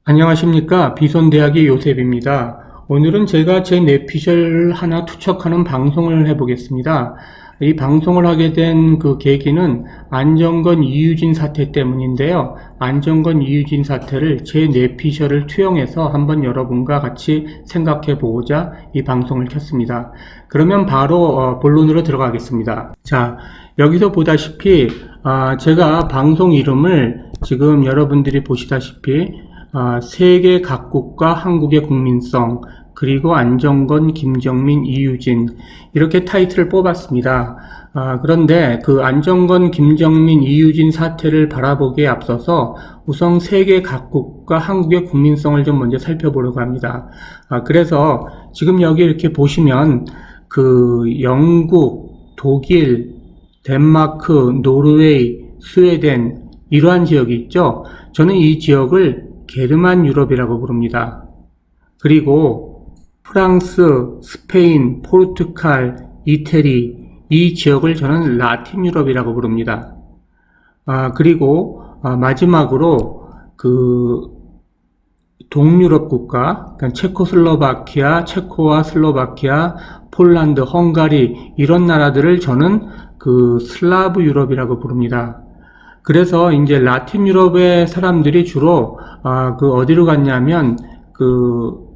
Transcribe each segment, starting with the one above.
안녕하십니까. 비손대학의 요셉입니다. 오늘은 제가 제 뇌피셜을 하나 투척하는 방송을 해보겠습니다. 이 방송을 하게 된 그 계기는 안정건 이유진 사태 때문인데요. 안정건 이유진 사태를 제 뇌피셜을 투영해서 한번 여러분과 같이 생각해 보고자 이 방송을 켰습니다. 그러면 바로 본론으로 들어가겠습니다. 자, 여기서 보다시피 제가 방송 이름을 지금 여러분들이 보시다시피 세계 각국과 한국의 국민성, 그리고 안정건, 김정민, 이유진 이렇게 타이틀을 뽑았습니다. 그런데 그 안정건, 김정민, 이유진 사태를 바라보기에 앞서서 우선 세계 각국과 한국의 국민성을 좀 먼저 살펴보려고 합니다. 그래서 지금 여기 이렇게 보시면 그 영국, 독일, 덴마크, 노르웨이, 스웨덴 이러한 지역이 있죠. 저는 이 지역을 게르만 유럽이라고 부릅니다. 그리고 프랑스, 스페인, 포르투갈, 이태리 이 지역을 저는 라틴 유럽이라고 부릅니다. 그리고 마지막으로 그 동유럽 국가, 그러니까 체코슬로바키아, 체코와 슬로바키아, 폴란드, 헝가리 이런 나라들을 저는 그 슬라브 유럽이라고 부릅니다. 그래서 이제 라틴 유럽의 사람들이 주로 그 어디로 갔냐면 그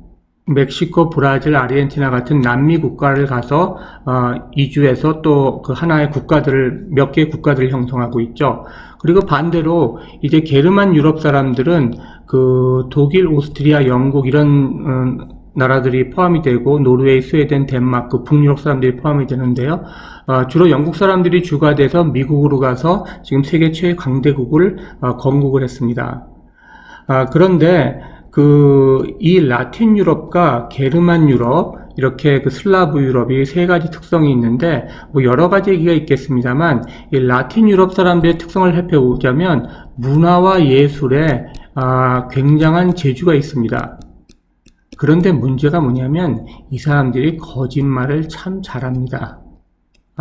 멕시코, 브라질, 아르헨티나 같은 남미 국가를 가서 이주해서 또 그 하나의 국가들을 몇 개의 국가들을 형성하고 있죠. 그리고 반대로 이제 게르만 유럽 사람들은 그 독일, 오스트리아, 영국 이런 나라들이 포함이 되고 노르웨이, 스웨덴, 덴마크, 북유럽 사람들이 포함이 되는데요. 주로 영국 사람들이 주가 돼서 미국으로 가서 지금 세계 최대 강대국을 건국을 했습니다. 그런데 이 라틴 유럽과 게르만 유럽, 이렇게 그 슬라브 유럽이 세 가지 특성이 있는데, 뭐 여러 가지 얘기가 있겠습니다만, 이 라틴 유럽 사람들의 특성을 살펴보자면, 문화와 예술에, 굉장한 재주가 있습니다. 그런데 문제가 뭐냐면, 이 사람들이 거짓말을 참 잘합니다.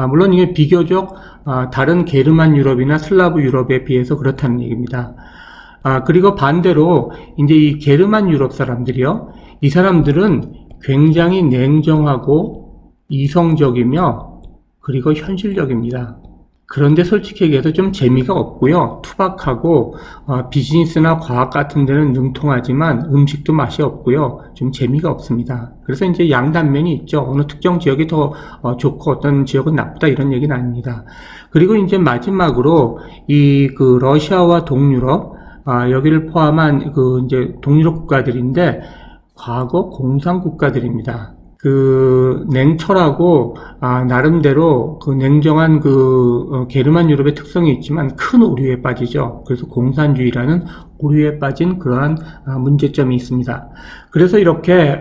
물론 이게 비교적, 다른 게르만 유럽이나 슬라브 유럽에 비해서 그렇다는 얘기입니다. 그리고 반대로 이제 이 게르만 유럽 사람들이요. 이 사람들은 굉장히 냉정하고 이성적이며 그리고 현실적입니다. 그런데 솔직히 얘기해서 좀 재미가 없고요. 투박하고 비즈니스나 과학 같은 데는 능통하지만 음식도 맛이 없고요. 좀 재미가 없습니다. 그래서 이제 양단면이 있죠. 어느 특정 지역이 더 좋고 어떤 지역은 나쁘다 이런 얘기는 아닙니다. 그리고 이제 마지막으로 이 그 러시아와 동유럽 여기를 포함한 그 이제 동유럽 국가들인데 과거 공산 국가들입니다. 그 냉철하고 나름대로 그 냉정한 그 게르만 유럽의 특성이 있지만 큰 오류에 빠지죠. 그래서 공산주의라는 오류에 빠진 그러한 문제점이 있습니다. 그래서 이렇게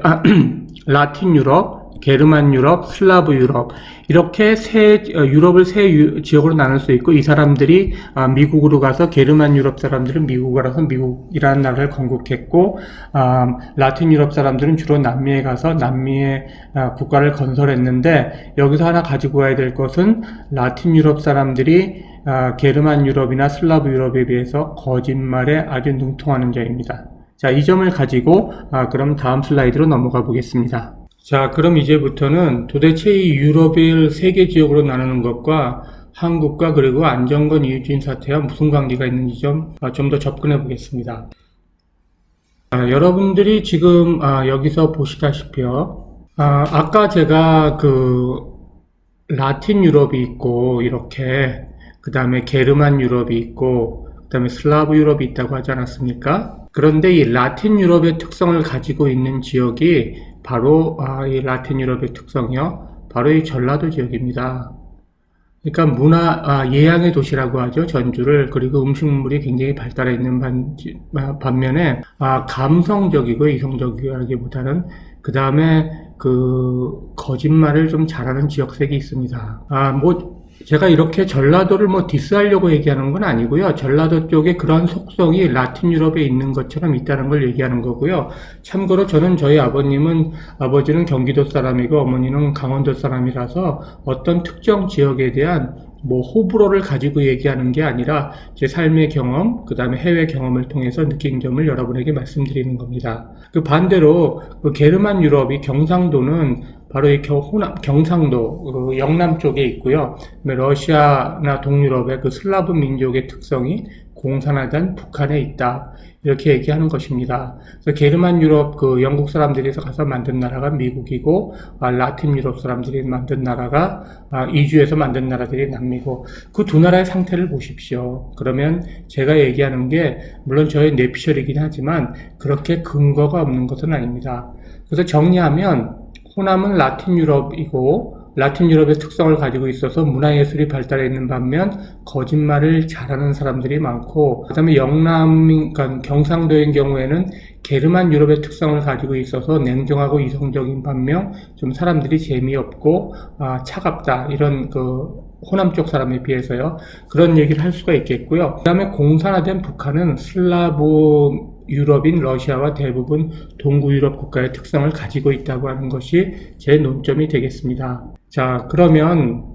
라틴 유럽, 게르만 유럽, 슬라브 유럽 이렇게 유럽을 세 지역으로 나눌 수 있고 이 사람들이 미국으로 가서 게르만 유럽 사람들은 미국으로 가서 미국이라는 나라를 건국했고 라틴 유럽 사람들은 주로 남미에 가서 남미의 국가를 건설했는데 여기서 하나 가지고 가야 될 것은 라틴 유럽 사람들이 게르만 유럽이나 슬라브 유럽에 비해서 거짓말에 아주 능통하는 점입니다. 자, 이 점을 가지고 그럼 다음 슬라이드로 넘어가 보겠습니다. 자, 그럼 이제부터는 도대체 이 유럽을 세 개 지역으로 나누는 것과 한국과 그리고 안정건 이유진 사태와 무슨 관계가 있는지 좀 더 접근해 보겠습니다. 여러분들이 지금 여기서 보시다시피요. 아까 제가 그 라틴 유럽이 있고 이렇게 그 다음에 게르만 유럽이 있고 그 다음에 슬라브 유럽이 있다고 하지 않았습니까? 그런데 이 라틴 유럽의 특성을 가지고 있는 지역이 바로 이 라틴 유럽의 특성이요. 바로 이 전라도 지역입니다. 그러니까 예양의 도시라고 하죠. 전주를. 그리고 음식물이 굉장히 발달해 있는 반면에 감성적이고 이성적이라기보다는 그 다음에 그 거짓말을 좀 잘하는 지역색이 있습니다. 제가 이렇게 전라도를 디스하려고 얘기하는 건 아니고요. 전라도 쪽에 그런 속성이 라틴 유럽에 있는 것처럼 있다는 걸 얘기하는 거고요. 참고로 저는 저희 아버지는 경기도 사람이고 어머니는 강원도 사람이라서 어떤 특정 지역에 대한 뭐 호불호를 가지고 얘기하는 게 아니라 제 삶의 경험, 그 다음에 해외 경험을 통해서 느낀 점을 여러분에게 말씀드리는 겁니다. 그 반대로 그 게르만 유럽이 경상도는 바로 이 경상도, 그 영남 쪽에 있고요. 러시아나 동유럽의 그 슬라브 민족의 특성이 공산화된 북한에 있다. 이렇게 얘기하는 것입니다. 그래서 게르만 유럽 그 영국 사람들이 가서 만든 나라가 미국이고, 라틴 유럽 사람들이 만든 나라가 이주해서 만든 나라들이 남미고, 그 두 나라의 상태를 보십시오. 그러면 제가 얘기하는 게 물론 저의 뇌피셜이긴 하지만 그렇게 근거가 없는 것은 아닙니다. 그래서 정리하면 호남은 라틴 유럽이고 라틴 유럽의 특성을 가지고 있어서 문화예술이 발달해 있는 반면 거짓말을 잘하는 사람들이 많고, 그 다음에 영남, 그러니까 경상도의 경우에는 게르만 유럽의 특성을 가지고 있어서 냉정하고 이성적인 반면 좀 사람들이 재미없고 차갑다, 이런 그 호남 쪽 사람에 비해서요, 그런 얘기를 할 수가 있겠고요. 그 다음에 공산화된 북한은 슬라브 유럽인 러시아와 대부분 동구 유럽 국가의 특성을 가지고 있다고 하는 것이 제 논점이 되겠습니다. 자, 그러면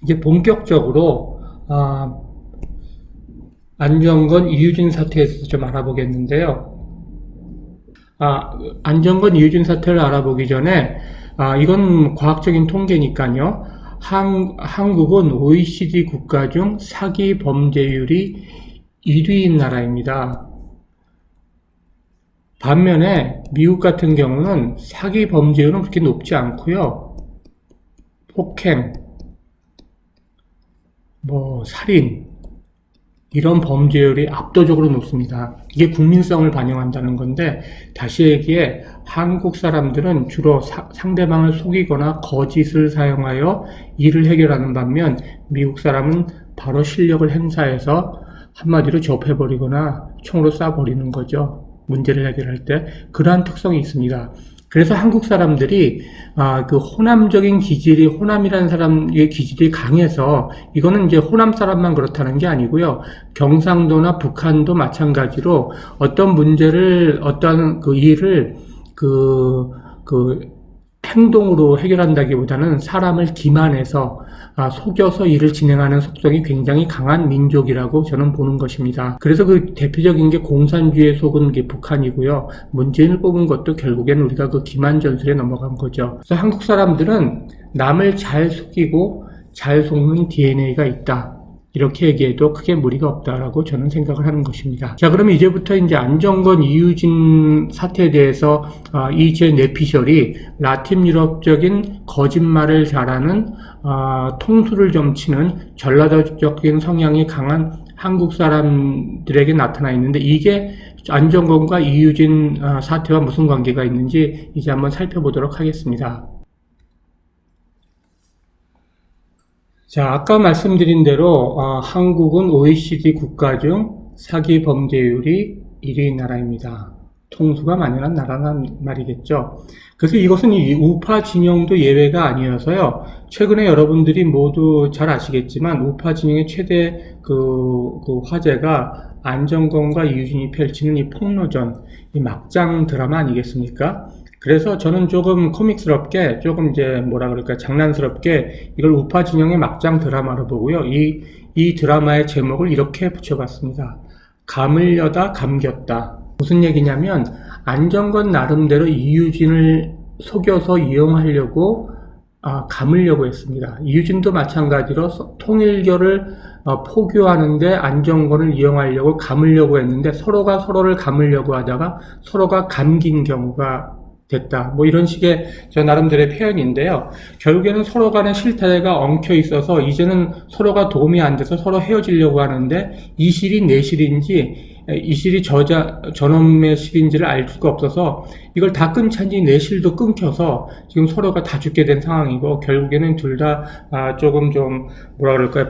이제 본격적으로 안정건 이유진 사태에 대해서 좀 알아보겠는데요. 안정건 이유진 사태를 알아보기 전에 이건 과학적인 통계니까요. 한국은 OECD 국가 중 사기 범죄율이 1위인 나라입니다. 반면에 미국 같은 경우는 사기 범죄율은 그렇게 높지 않고요. 폭행, 살인, 이런 범죄율이 압도적으로 높습니다. 이게 국민성을 반영한다는 건데, 다시 얘기해 한국 사람들은 주로 상대방을 속이거나 거짓을 사용하여 일을 해결하는 반면 미국 사람은 바로 실력을 행사해서 한마디로 접해버리거나 총으로 쏴버리는 거죠. 문제를 해결할 때. 그러한 특성이 있습니다. 그래서 한국 사람들이 그 호남적인 기질이, 호남이라는 사람의 기질이 강해서, 이거는 이제 호남 사람만 그렇다는 게 아니고요. 경상도나 북한도 마찬가지로 어떤 문제를, 어떤 그 일을 행동으로 해결한다기보다는 사람을 기만해서 속여서 일을 진행하는 속성이 굉장히 강한 민족이라고 저는 보는 것입니다. 그래서 그 대표적인 게 공산주의에 속은 게 북한이고요. 문재인을 뽑은 것도 결국엔 우리가 그 기만 전술에 넘어간 거죠. 그래서 한국 사람들은 남을 잘 속이고 잘 속는 DNA가 있다, 이렇게 얘기해도 크게 무리가 없다라고 저는 생각을 하는 것입니다. 자, 그러면 이제부터 이제 안정건 이유진 사태에 대해서 이 제 뇌피셜이 라틴 유럽적인 거짓말을 잘하는 통수를 점치는 전라도적인 성향이 강한 한국 사람들에게 나타나 있는데, 이게 안정건과 이유진 사태와 무슨 관계가 있는지 이제 한번 살펴보도록 하겠습니다. 자, 아까 말씀드린 대로 한국은 OECD 국가 중 사기 범죄율이 1위 나라입니다. 통수가 만연한 나라란 말이겠죠. 그래서 이것은 이 우파 진영도 예외가 아니어서요. 최근에 여러분들이 모두 잘 아시겠지만 우파 진영의 최대 그 화제가 안정건과 이유진이 펼치는 이 폭로전, 이 막장 드라마 아니겠습니까? 그래서 저는 조금 코믹스럽게, 조금 이제 장난스럽게 이걸 우파 진영의 막장 드라마로 보고요. 이 드라마의 제목을 이렇게 붙여봤습니다. 감을려다 감겼다. 무슨 얘기냐면, 안정건 나름대로 이유진을 속여서 이용하려고 감으려고 했습니다. 이유진도 마찬가지로 통일교를 포교하는데 안정건을 이용하려고 감으려고 했는데, 서로가 서로를 감으려고 하다가 서로가 감긴 경우가 됐다. 이런 식의 저 나름대로의 표현인데요. 결국에는 서로 간의 실타래가 엉켜 있어서 이제는 서로가 도움이 안 돼서 서로 헤어지려고 하는데, 이 실이 내 실인지 이 실이 저놈의 실인지를 알 수가 없어서 이걸 다 끊자니 내 실도 끊겨서 지금 서로가 다 죽게 된 상황이고, 결국에는 둘 다 조금 좀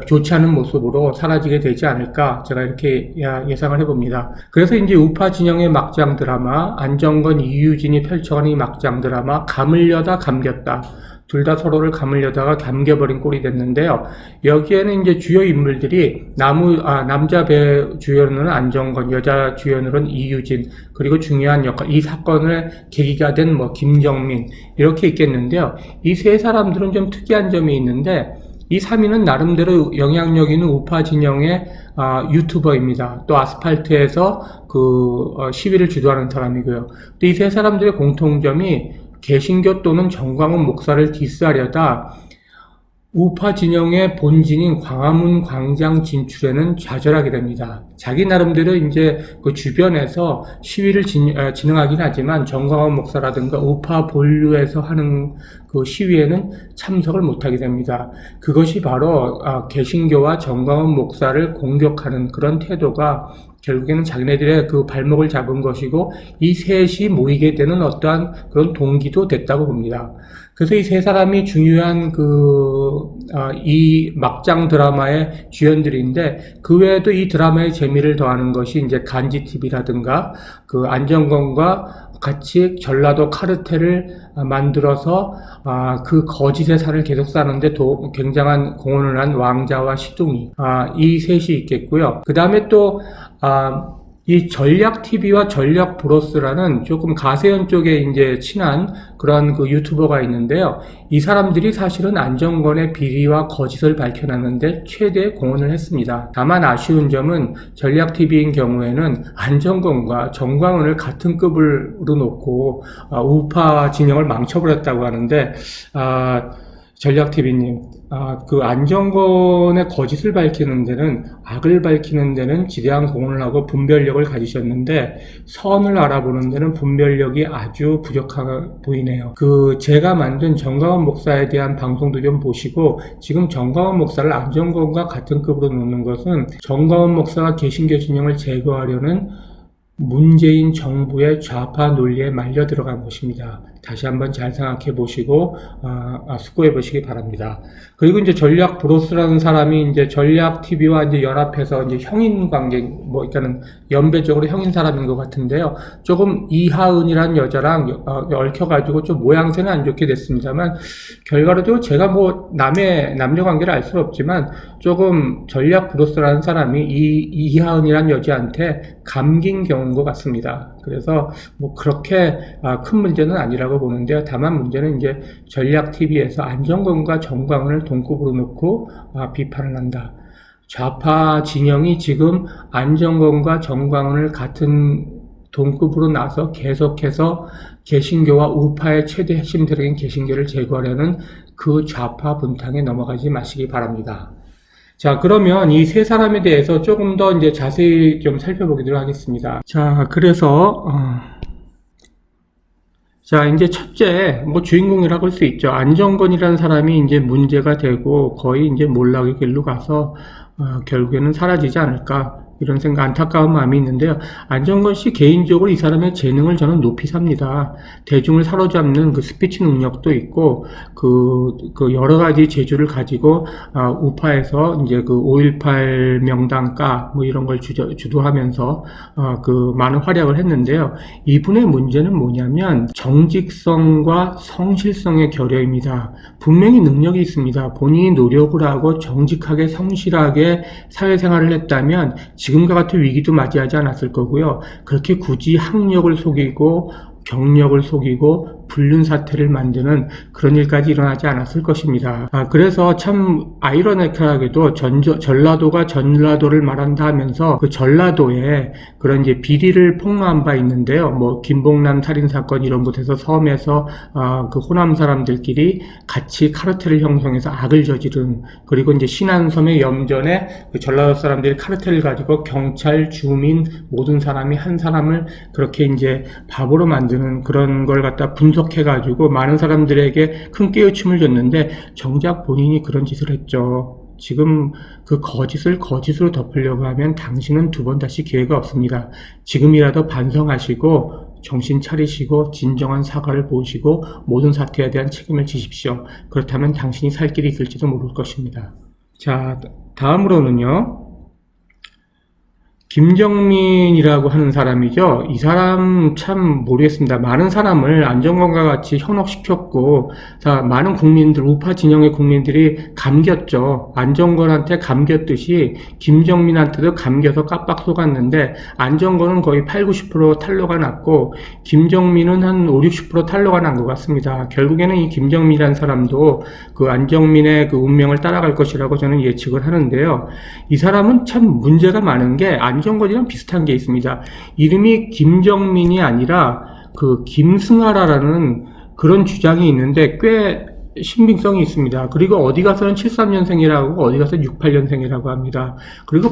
좋지 않은 모습으로 사라지게 되지 않을까, 제가 이렇게 예상을 해봅니다. 그래서 이제 우파 진영의 막장 드라마, 안정건 이유진이 펼쳐가는 이 막장 드라마, 감을려다 감겼다. 둘 다 서로를 감으려다가 감겨버린 꼴이 됐는데요. 여기에는 이제 주요 인물들이 남자 배우 주연으로는 안정건, 여자 주연으로는 이유진, 그리고 중요한 역할, 이 사건을 계기가 된 김정민, 이렇게 있겠는데요. 이 세 사람들은 좀 특이한 점이 있는데, 이 3인은 나름대로 영향력 있는 우파 진영의 유튜버입니다. 또 아스팔트에서 시위를 주도하는 사람이고요. 또 이 세 사람들의 공통점이 개신교 또는 정광훈 목사를 디스하려다 우파 진영의 본진인 광화문 광장 진출에는 좌절하게 됩니다. 자기 나름대로 이제 그 주변에서 시위를 진행하긴 하지만 정광훈 목사라든가 우파 본류에서 하는 그 시위에는 참석을 못하게 됩니다. 그것이 바로 개신교와 정광훈 목사를 공격하는 그런 태도가 결국에는 자기네들의 그 발목을 잡은 것이고 이 셋이 모이게 되는 어떠한 그런 동기도 됐다고 봅니다. 그래서 이 세 사람이 중요한 이 막장 드라마의 주연들인데 그 외에도 이 드라마의 재미를 더하는 것이 이제 간지TV라든가 그 안정권과 같이 전라도 카르텔을 만들어서 그 거짓의 살을 계속 사는데 굉장한 공헌을 한 왕자와 시둥이 이 셋이 있겠고요. 그 다음에 또 이 전략TV와 전략브로스라는 조금 가세현 쪽에 이제 친한 그런 그 유튜버가 있는데요. 이 사람들이 사실은 안정권의 비리와 거짓을 밝혀놨는데 최대 공헌을 했습니다. 다만 아쉬운 점은 전략TV인 경우에는 안정권과 정광훈을 같은 급으로 놓고 우파 진영을 망쳐버렸다고 하는데 전략TV님, 그 안정권의 거짓을 밝히는 데는, 악을 밝히는 데는 지대한 공헌을 하고 분별력을 가지셨는데, 선을 알아보는 데는 분별력이 아주 부족해 보이네요. 제가 만든 정광훈 목사에 대한 방송도 좀 보시고, 지금 정광훈 목사를 안정권과 같은 급으로 놓는 것은 정광훈 목사가 개신교 진영을 제거하려는 문재인 정부의 좌파 논리에 말려 들어간 것입니다. 다시 한번 잘 생각해 보시고 숙고해 보시기 바랍니다. 그리고 이제 전략 브로스라는 사람이 이제 전략 TV와 이제 연합해서 이제 형인 관계, 그러니까는 연배적으로 형인 사람인 것 같은데요. 조금 이하은이라는 여자랑 얽혀가지고 좀 모양새는 안 좋게 됐습니다만, 결과로도 제가 남의 남녀 관계를 알 수는 없지만, 조금 전략 브로스라는 사람이 이하은이라는 여자한테 감긴 경우인 것 같습니다. 그래서 그렇게 큰 문제는 아니라고 보는데요. 다만 문제는 이제 전략TV에서 안정권과 정광훈을 동급으로 놓고 비판을 한다. 좌파 진영이 지금 안정권과 정광훈을 같은 동급으로 나서 계속해서 개신교와 우파의 최대 핵심 세력인 개신교를 제거하려는 그 좌파 분탕에 넘어가지 마시기 바랍니다. 자, 그러면 이 세 사람에 대해서 조금 더 이제 자세히 좀 살펴보도록 하겠습니다. 자, 그래서 자, 이제 첫째, 주인공이라고 할 수 있죠. 안정권이라는 사람이 이제 문제가 되고 거의 이제 몰락의 길로 가서 결국에는 사라지지 않을까, 이런 생각, 안타까운 마음이 있는데요. 안정권 씨 개인적으로 이 사람의 재능을 저는 높이 삽니다. 대중을 사로잡는 그 스피치 능력도 있고, 여러 가지 재주를 가지고, 우파에서 이제 5.18 명단가, 이런 걸 주도하면서, 많은 활약을 했는데요. 이분의 문제는 뭐냐면, 정직성과 성실성의 결여입니다. 분명히 능력이 있습니다. 본인이 노력을 하고 정직하게 성실하게 사회생활을 했다면, 지금과 같은 위기도 맞이하지 않았을 거고요. 그렇게 굳이 학력을 속이고 경력을 속이고 불륜 사태를 만드는 그런 일까지 일어나지 않았을 것입니다. 그래서 참 아이러니컬하게도 전라도가 전라도를 말한다 하면서 그 전라도에 그런 이제 비리를 폭로한 바 있는데요. 김봉남 살인사건 이런 곳에서 섬에서 그 호남 사람들끼리 같이 카르텔을 형성해서 악을 저지른, 그리고 이제 신안섬의 염전에 그 전라도 사람들이 카르텔을 가지고 경찰, 주민 모든 사람이 한 사람을 그렇게 이제 바보로 만드는 그런 걸 갖다 분석해가지고 많은 사람들에게 큰 깨우침을 줬는데, 정작 본인이 그런 짓을 했죠. 지금 그 거짓을 거짓으로 덮으려고 하면 당신은 두 번 다시 기회가 없습니다. 지금이라도 반성하시고 정신 차리시고 진정한 사과를 보시고 모든 사태에 대한 책임을 지십시오. 그렇다면 당신이 살 길이 있을지도 모를 것입니다. 자, 다음으로는요. 김정민이라고 하는 사람이죠. 이 사람 참 모르겠습니다. 많은 사람을 안정권과 같이 현혹시켰고, 많은 국민들, 우파 진영의 국민들이 감겼죠. 안정권한테 감겼듯이 김정민한테도 감겨서 깜빡 속았는데, 안정권은 거의 8, 90% 탄로가 났고, 김정민은 한 5, 60% 탄로가 난 것 같습니다. 결국에는 이 김정민이라는 사람도 그 안정민의 그 운명을 따라갈 것이라고 저는 예측을 하는데요. 이 사람은 참 문제가 많은 게 안정권이랑 비슷한 게 있습니다. 이름이 김정민이 아니라 그 김승하라라는 그런 주장이 있는데 꽤 신빙성이 있습니다. 그리고 어디 가서는 73년생이라고 어디 가서 68년생이라고 합니다. 그리고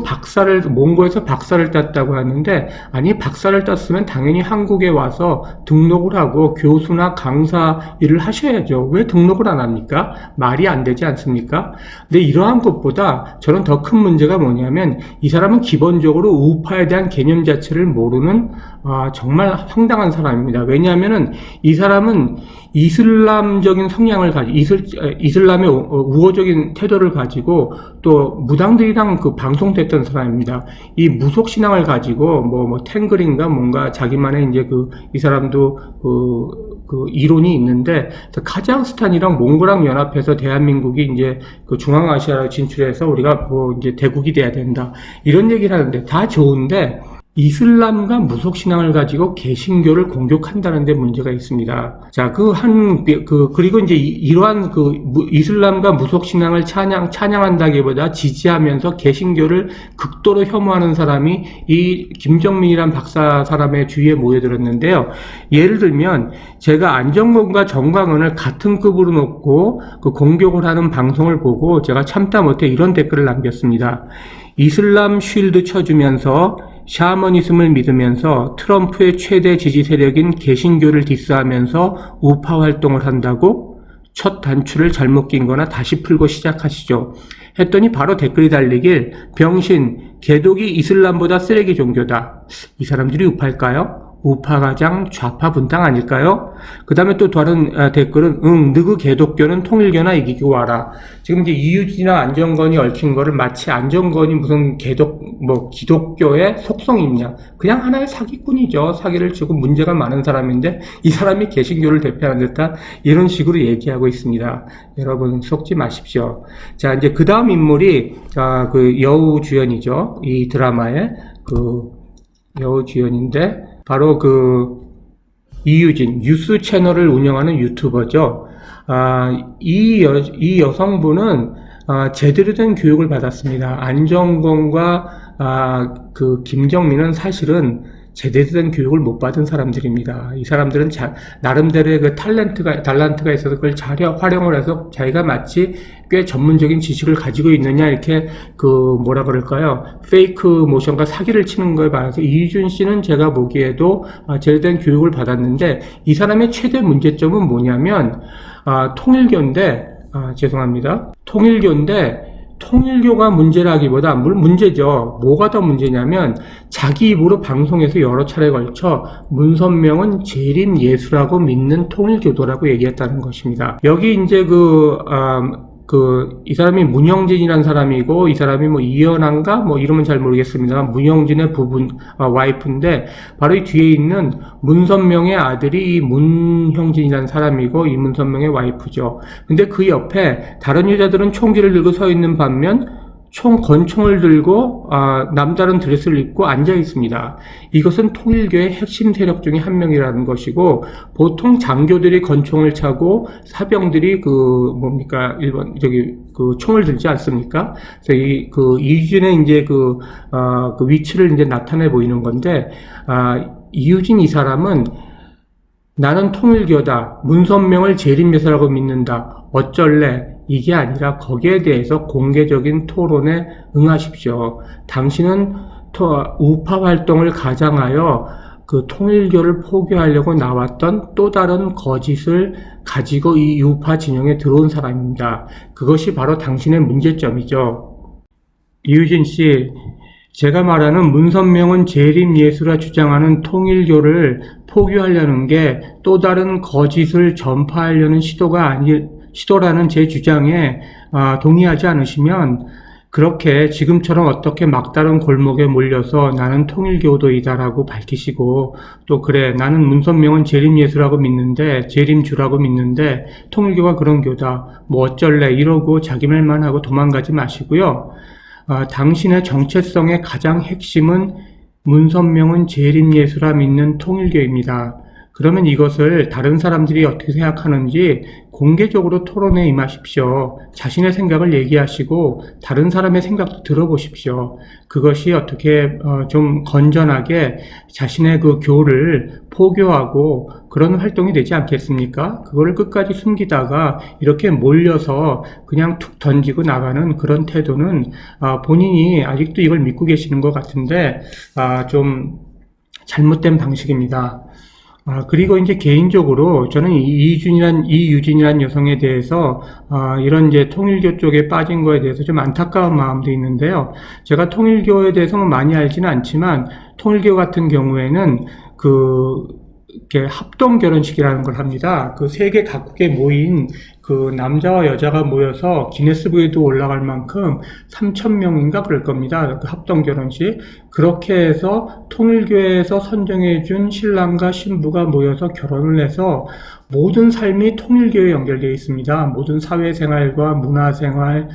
몽고에서 박사를 땄다고 하는데, 아니 박사를 땄으면 당연히 한국에 와서 등록을 하고 교수나 강사 일을 하셔야죠. 왜 등록을 안 합니까? 말이 안 되지 않습니까? 근데 이러한 것보다 저는 더 큰 문제가 뭐냐면, 이 사람은 기본적으로 우파에 대한 개념 자체를 모르는 정말 황당한 사람입니다. 왜냐하면은 이 사람은 이슬람적인 성향을 가지고 이슬람의 우호적인 태도를 가지고 또 무당들이랑 그 방송됐던 사람입니다. 이 무속 신앙을 가지고 뭐 탱글인가 뭔가 자기만의 이제 이 사람도 그 이론이 있는데, 카자흐스탄이랑 몽골랑 연합해서 대한민국이 이제 그 중앙아시아로 진출해서 우리가 이제 대국이 돼야 된다, 이런 얘기를 하는데 다 좋은데, 이슬람과 무속신앙을 가지고 개신교를 공격한다는 데 문제가 있습니다. 자, 그리고 이제 이러한 이슬람과 무속신앙을 찬양한다기보다 지지하면서 개신교를 극도로 혐오하는 사람이 이 김정민이란 박사 사람의 주위에 모여들었는데요. 예를 들면, 제가 안정권과 정광훈을 같은 급으로 놓고 그 공격을 하는 방송을 보고 제가 참다 못해 이런 댓글을 남겼습니다. 이슬람 쉴드 쳐주면서 샤머니즘을 믿으면서 트럼프의 최대 지지 세력인 개신교를 디스하면서 우파 활동을 한다고? 첫 단추를 잘못 낀 거나 다시 풀고 시작하시죠. 했더니 바로 댓글이 달리길, 병신, 개독이 이슬람보다 쓰레기 종교다. 이 사람들이 우파일까요? 우파 가장 좌파 분당 아닐까요? 그 다음에 또 다른 댓글은, 너그 개독교는 통일교나 이기고 와라. 지금 이제 이유진이나 안정권이 얽힌 거를 마치 안정권이 무슨 기독교의 속성이냐. 그냥 하나의 사기꾼이죠. 사기를 치고 문제가 많은 사람인데, 이 사람이 개신교를 대표하는 듯한 이런 식으로 얘기하고 있습니다. 여러분, 속지 마십시오. 자, 이제 그 다음 인물이, 그 여우주연이죠. 이 드라마의 여우주연인데, 바로 이유진, 뉴스 채널을 운영하는 유튜버죠. 이 여성분은, 제대로 된 교육을 받았습니다. 안정권과, 김정민은 사실은 제대로 된 교육을 못 받은 사람들입니다. 이 사람들은 나름대로의 그 달란트가 있어서 그걸 잘 활용을 해서 자기가 마치 꽤 전문적인 지식을 가지고 있느냐, 이렇게 뭐라 그럴까요? 페이크 모션과 사기를 치는 거에 반해서 이유준 씨는 제가 보기에도 제대로 된 교육을 받았는데, 이 사람의 최대 문제점은 뭐냐면, 통일교가 문제라기보다, 물론 문제죠. 뭐가 더 문제냐면, 자기 입으로 방송에서 여러 차례 걸쳐 문선명은 재림 예수라고 믿는 통일교도라고 얘기했다는 것입니다. 여기 이제 이 사람이 문영진이라는 사람이고, 이 사람이 이연아인가? 이름은 잘 모르겠습니다만, 문영진의 와이프인데, 바로 이 뒤에 있는 문선명의 아들이 이 문형진이라는 사람이고, 이 문선명의 와이프죠. 근데 그 옆에 다른 여자들은 총기를 들고 서 있는 반면, 권총을 들고 남다른 드레스를 입고 앉아 있습니다. 이것은 통일교의 핵심 세력 중에 한 명이라는 것이고, 보통 장교들이 권총을 차고 사병들이 총을 들지 않습니까? 그래서 이유진의 이제 위치를 이제 나타내 보이는 건데, 이유진 이 사람은 나는 통일교다, 문선명을 재림예수라고 믿는다, 어쩔래? 이게 아니라 거기에 대해서 공개적인 토론에 응하십시오. 당신은 우파 활동을 가장하여 그 통일교를 포기하려고 나왔던 또 다른 거짓을 가지고 이 우파 진영에 들어온 사람입니다. 그것이 바로 당신의 문제점이죠. 이유진 씨, 제가 말하는 문선명은 재림 예수라 주장하는 통일교를 포기하려는 게 또 다른 거짓을 전파하려는 시도라는 제 주장에 동의하지 않으시면 그렇게 지금처럼 어떻게 막다른 골목에 몰려서 나는 통일교도이다라고 밝히시고 또 그래 나는 문선명은 재림예수라고 믿는데 재림주라고 믿는데 통일교가 그런 교다 뭐 어쩔래 이러고 자기 말만 하고 도망가지 마시고요. 당신의 정체성의 가장 핵심은 문선명은 재림예수라 믿는 통일교입니다. 그러면 이것을 다른 사람들이 어떻게 생각하는지 공개적으로 토론에 임하십시오. 자신의 생각을 얘기하시고 다른 사람의 생각도 들어보십시오. 그것이 어떻게 좀 건전하게 자신의 그 교를 포교하고 그런 활동이 되지 않겠습니까? 그거를 끝까지 숨기다가 이렇게 몰려서 그냥 툭 던지고 나가는 그런 태도는 본인이 아직도 이걸 믿고 계시는 것 같은데 좀 잘못된 방식입니다. 그리고 이제 개인적으로 저는 이유진이란 여성에 대해서, 이런 이제 통일교 쪽에 빠진 거에 대해서 좀 안타까운 마음도 있는데요. 제가 통일교에 대해서는 많이 알지는 않지만, 통일교 같은 경우에는 이렇게 합동 결혼식이라는 걸 합니다. 그 세계 각국에 모인 그 남자와 여자가 모여서 기네스북에도 올라갈 만큼 3,000명인가 그럴 겁니다. 그 합동 결혼식. 그렇게 해서 통일교에서 선정해준 신랑과 신부가 모여서 결혼을 해서 모든 삶이 통일교에 연결되어 있습니다. 모든 사회생활과 문화생활,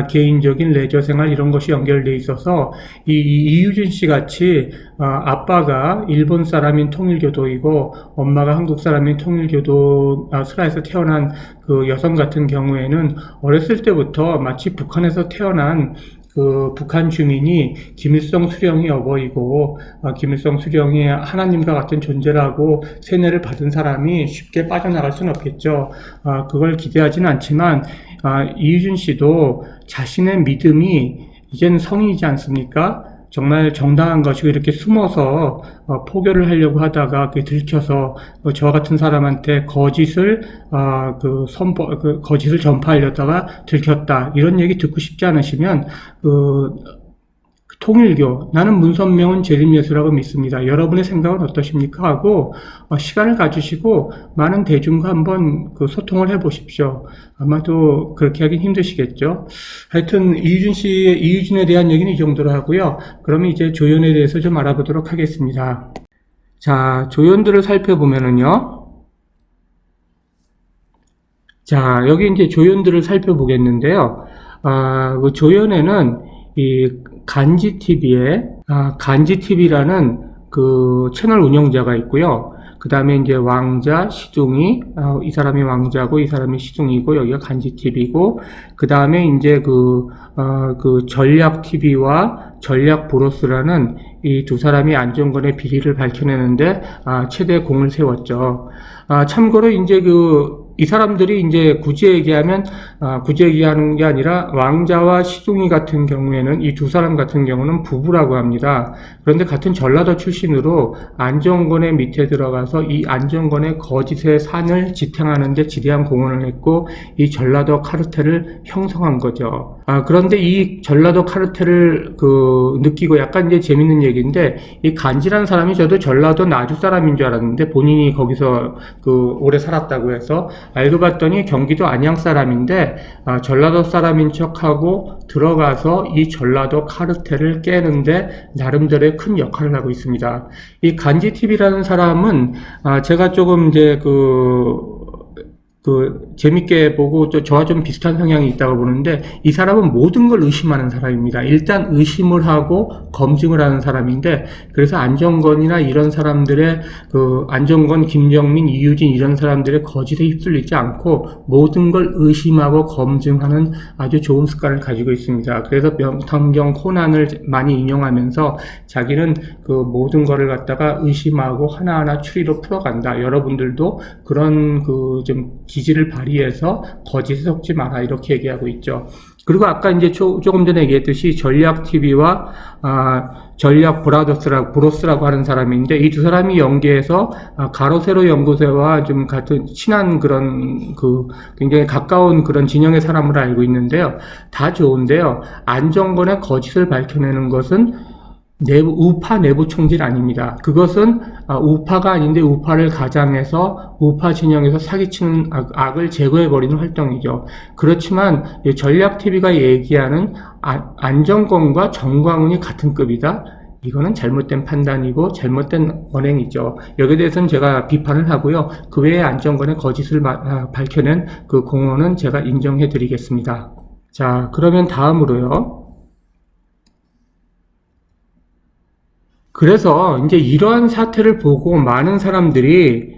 개인적인 레저생활 이런 것이 연결되어 있어서 이유진 씨 같이 아빠가 일본 사람인 통일교도이고 엄마가 한국 사람인 통일교도 슬라에서 태어난 그 여성 같은 경우에는 어렸을 때부터 마치 북한에서 태어난 그 북한 주민이 김일성 수령이 어버이고 김일성 수령이 하나님과 같은 존재라고 세뇌를 받은 사람이 쉽게 빠져나갈 수는 없겠죠. 그걸 기대하지는 않지만 이유진 씨도 자신의 믿음이 이젠 성인이지 않습니까? 정말 정당한 것이고 이렇게 숨어서 포교를 하려고 하다가 그게 들켜서 저와 같은 사람한테 거짓을 거짓을 전파하려다가 들켰다 이런 얘기 듣고 싶지 않으시면 통일교 나는 문선명은 재림예수라고 믿습니다. 여러분의 생각은 어떠십니까? 하고 시간을 가지시고 많은 대중과 한번 소통을 해보십시오. 아마도 그렇게 하긴 힘드시겠죠. 하여튼 이유진에 대한 얘기는 이 정도로 하고요. 그러면 이제 조연에 대해서 좀 알아보도록 하겠습니다. 자, 조연들을 살펴보면은요. 자, 여기 이제 조연들을 살펴보겠는데요. 그 조연에는 이 간지TV에 간지TV라는 그 채널 운영자가 있고요. 그 다음에 이제 왕자, 시둥이, 이 사람이 왕자고 이 사람이 시둥이고 여기가 간지TV고 그 다음에 이제 그 전략TV와 전략브로스라는 이 두 사람이 안정권의 비리를 밝혀내는데 최대 공을 세웠죠. 참고로 이제 이 사람들이 이제 굳이 얘기하는 게 아니라 왕자와 시둥이 같은 경우에는 이 두 사람 같은 경우는 부부라고 합니다. 그런데 같은 전라도 출신으로 안정권의 밑에 들어가서 이 안정권의 거짓의 산을 지탱하는 데 지대한 공헌을 했고 이 전라도 카르텔을 형성한 거죠. 그런데 이 전라도 카르텔을 느끼고 약간 이제 재밌는 얘기인데 이 간지라는 사람이 저도 전라도 나주 사람인 줄 알았는데 본인이 거기서 오래 살았다고 해서 알고 봤더니 경기도 안양 사람인데 전라도 사람인 척하고 들어가서 이 전라도 카르텔을 깨는데 나름대로의 큰 역할을 하고 있습니다. 이 간지TV라는 사람은 제가 조금 이제 재밌게 보고 또 저와 좀 비슷한 성향이 있다고 보는데 이 사람은 모든 걸 의심하는 사람입니다. 일단 의심을 하고 검증을 하는 사람인데 그래서 안정권이나 이런 사람들의 안정권, 김정민, 이유진 이런 사람들의 거짓에 휩쓸리지 않고 모든 걸 의심하고 검증하는 아주 좋은 습관을 가지고 있습니다. 그래서 명탐정 코난을 많이 인용하면서 자기는 모든 거를 갖다가 의심하고 하나하나 추리로 풀어간다. 여러분들도 그런 좀 기질을 발휘해서 거짓에 속지 마라 이렇게 얘기하고 있죠. 그리고 아까 이제 조금 전에 얘기했듯이 전략TV와 전략 브로스라고 하는 사람인데 이 두 사람이 연계해서 가로세로 연구소와 좀 같은 친한 그런 굉장히 가까운 그런 진영의 사람으로 알고 있는데요. 다 좋은데요. 안정권의 거짓을 밝혀내는 것은 우파 내부 총질 아닙니다. 그것은 우파가 아닌데 우파를 가장해서 우파 진영에서 사기치는 악을 제거해버리는 활동이죠. 그렇지만 전략TV가 얘기하는 안정권과 정광훈이 같은 급이다? 이거는 잘못된 판단이고 잘못된 언행이죠. 여기에 대해서는 제가 비판을 하고요. 그 외에 안정권의 거짓을 밝혀낸 그 공헌은 제가 인정해 드리겠습니다. 자, 그러면 다음으로요. 그래서 이제 이러한 사태를 보고 많은 사람들이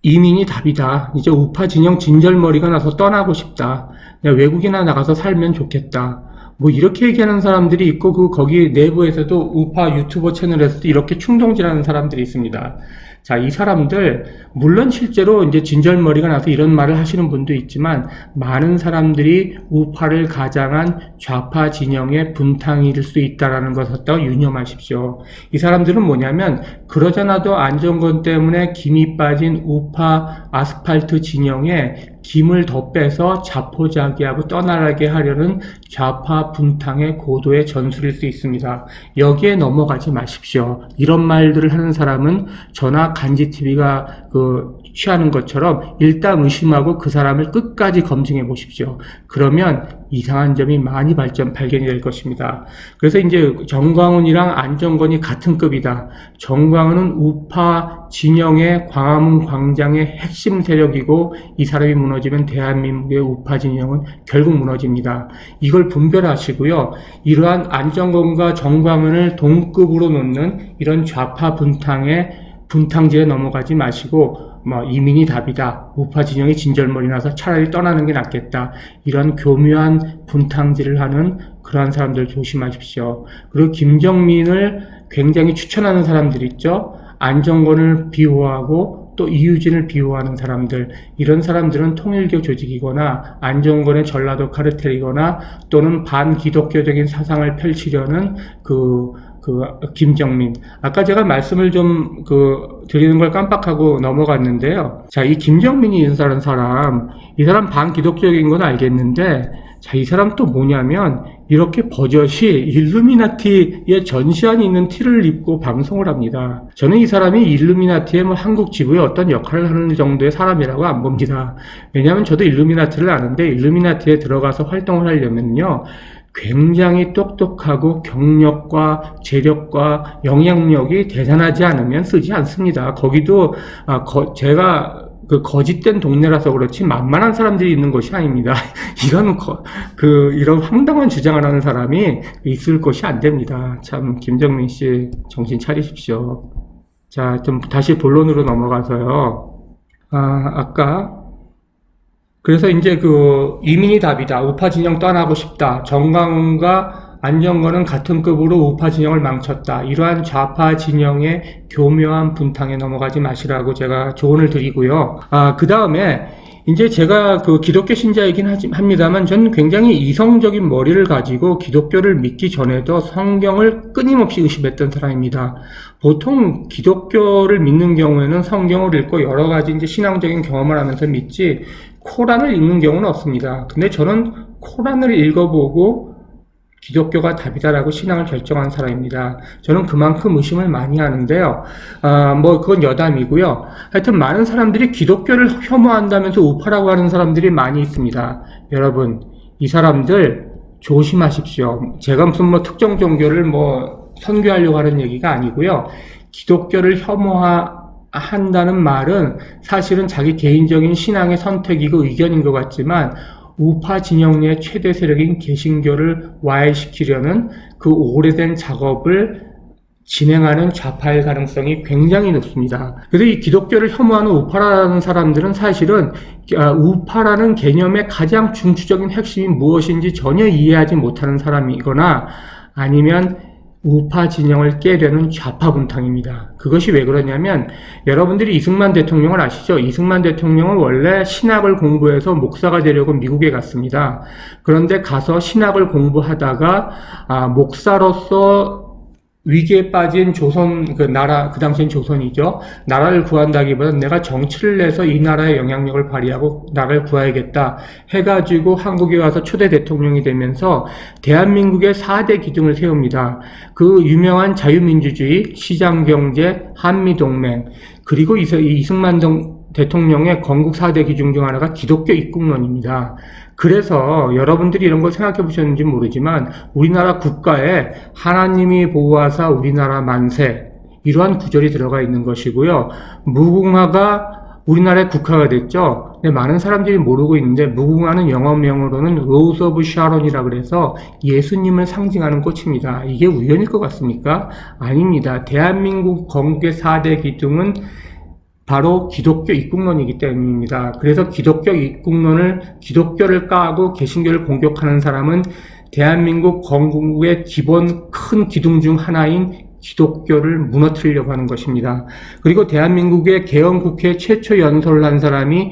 이민이 답이다. 이제 우파 진영 진절머리가 나서 떠나고 싶다. 그냥 외국이나 나가서 살면 좋겠다. 뭐 이렇게 얘기하는 사람들이 있고 거기 내부에서도 우파 유튜버 채널에서도 이렇게 충동질하는 사람들이 있습니다. 자, 이 사람들 물론 실제로 이제 진절머리가 나서 이런 말을 하시는 분도 있지만 많은 사람들이 우파를 가장한 좌파 진영의 분탕일 수 있다라는 것을 더 유념하십시오. 이 사람들은 뭐냐면 그러잖아도 안정권 때문에 김이 빠진 우파 아스팔트 진영에 김을 더 빼서 자포자기하고 떠나게 하려는 좌파 분탕의 고도의 전술일 수 있습니다. 여기에 넘어가지 마십시오. 이런 말들을 하는 사람은 저나 간지TV가 취하는 것처럼 일단 의심하고 그 사람을 끝까지 검증해 보십시오. 그러면 이상한 점이 많이 발견이 될 것입니다. 그래서 이제 정광훈이랑 안정권이 같은 급이다. 정광훈은 우파 진영의 광화문 광장의 핵심 세력이고 이 사람이 무너지면 대한민국의 우파 진영은 결국 무너집니다. 이걸 분별하시고요. 이러한 안정권과 정광훈을 동급으로 놓는 이런 좌파 분탕지에 넘어가지 마시고 이민이 답이다. 우파 진영이 진절머리 나서 차라리 떠나는 게 낫겠다. 이런 교묘한 분탕질을 하는 그러한 사람들 조심하십시오. 그리고 김정민을 굉장히 추천하는 사람들 있죠. 안정권을 비호하고 또 이유진을 비호하는 사람들, 이런 사람들은 통일교 조직이거나 안정권의 전라도 카르텔이거나 또는 반기독교적인 사상을 펼치려는 김정민. 아까 제가 말씀을 좀 드리는 걸 깜빡하고 넘어갔는데요. 자, 이 김정민이 인사하는 사람, 이 사람 반기독교적인 건 알겠는데, 자, 이 사람 또 뭐냐면, 이렇게 버젓이 일루미나티의 전시안이 있는 티를 입고 방송을 합니다. 저는 이 사람이 일루미나티의 한국 지부의 어떤 역할을 하는 정도의 사람이라고 안 봅니다. 왜냐하면 저도 일루미나티를 아는데, 일루미나티에 들어가서 활동을 하려면요, 굉장히 똑똑하고 경력과 재력과 영향력이 대단하지 않으면 쓰지 않습니다. 거기도 제가 거짓된 동네라서 그렇지 만만한 사람들이 있는 것이 아닙니다. 이건 이런 황당한 주장을 하는 사람이 있을 것이 안 됩니다. 참 김정민 씨 정신 차리십시오. 자, 좀 다시 본론으로 넘어가서요. 그래서 이제 이민이 답이다. 우파 진영 떠나고 싶다. 정광훈과 안정권은 같은 급으로 우파 진영을 망쳤다. 이러한 좌파 진영의 교묘한 분탕에 넘어가지 마시라고 제가 조언을 드리고요. 그 다음에 이제 제가 기독교 신자이긴 합니다만 저는 굉장히 이성적인 머리를 가지고 기독교를 믿기 전에도 성경을 끊임없이 의심했던 사람입니다. 보통 기독교를 믿는 경우에는 성경을 읽고 여러 가지 이제 신앙적인 경험을 하면서 믿지 코란을 읽는 경우는 없습니다. 근데 저는 코란을 읽어보고 기독교가 답이다라고 신앙을 결정한 사람입니다. 저는 그만큼 의심을 많이 하는데요. 그건 여담이고요. 하여튼 많은 사람들이 기독교를 혐오한다면서 우파라고 하는 사람들이 많이 있습니다. 여러분, 이 사람들 조심하십시오. 제가 무슨 특정 종교를 선교하려고 하는 얘기가 아니고요. 기독교를 혐오한다는 말은 사실은 자기 개인적인 신앙의 선택이고 의견인 것 같지만 우파 진영 내 최대 세력인 개신교를 와해시키려는 그 오래된 작업을 진행하는 좌파의 가능성이 굉장히 높습니다. 그래서 이 기독교를 혐오하는 우파라는 사람들은 사실은 우파라는 개념의 가장 중추적인 핵심이 무엇인지 전혀 이해하지 못하는 사람이거나 아니면 우파 진영을 깨려는 좌파 분탕입니다. 그것이 왜 그러냐면 여러분들이 이승만 대통령을 아시죠? 이승만 대통령은 원래 신학을 공부해서 목사가 되려고 미국에 갔습니다. 그런데 가서 신학을 공부하다가 목사로서 위기에 빠진 조선 그 당시엔 조선이죠. 나라를 구한다기보다는 내가 정치를 내서 이 나라의 영향력을 발휘하고 나라를 구해야겠다 해가지고 한국에 와서 초대 대통령이 되면서 대한민국의 4대 기둥을 세웁니다. 그 유명한 자유민주주의, 시장경제, 한미동맹, 그리고 이승만 대통령의 건국 4대 기둥 중 하나가 기독교 입국론입니다. 그래서 여러분들이 이런 걸 생각해 보셨는지 모르지만 우리나라 국가에 하나님이 보호하사 우리나라 만세 이러한 구절이 들어가 있는 것이고요. 무궁화가 우리나라의 국화가 됐죠. 근데 많은 사람들이 모르고 있는데 무궁화는 영어명으로는 Rose of Sharon이라 그래서 예수님을 상징하는 꽃입니다. 이게 우연일 것 같습니까? 아닙니다. 대한민국 건국의 4대 기둥은 바로 기독교 입국론이기 때문입니다. 그래서 기독교를 까고 개신교를 공격하는 사람은 대한민국 건국의 기본 큰 기둥 중 하나인 기독교를 무너뜨리려고 하는 것입니다. 그리고 대한민국의 개헌국회 최초 연설을 한 사람이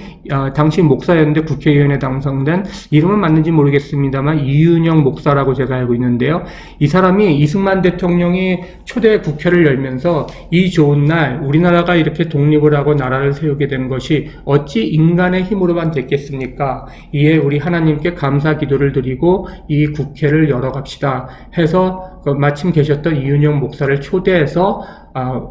당시 목사였는데 국회의원에 당선된, 이름은 맞는지 모르겠습니다만 이윤영 목사라고 제가 알고 있는데요. 이 사람이 이승만 대통령이 초대 국회를 열면서 이 좋은 날 우리나라가 이렇게 독립을 하고 나라를 세우게 된 것이 어찌 인간의 힘으로만 됐겠습니까? 이에 우리 하나님께 감사 기도를 드리고 이 국회를 열어갑시다 해서 마침 계셨던 이윤영 목사를 초대해서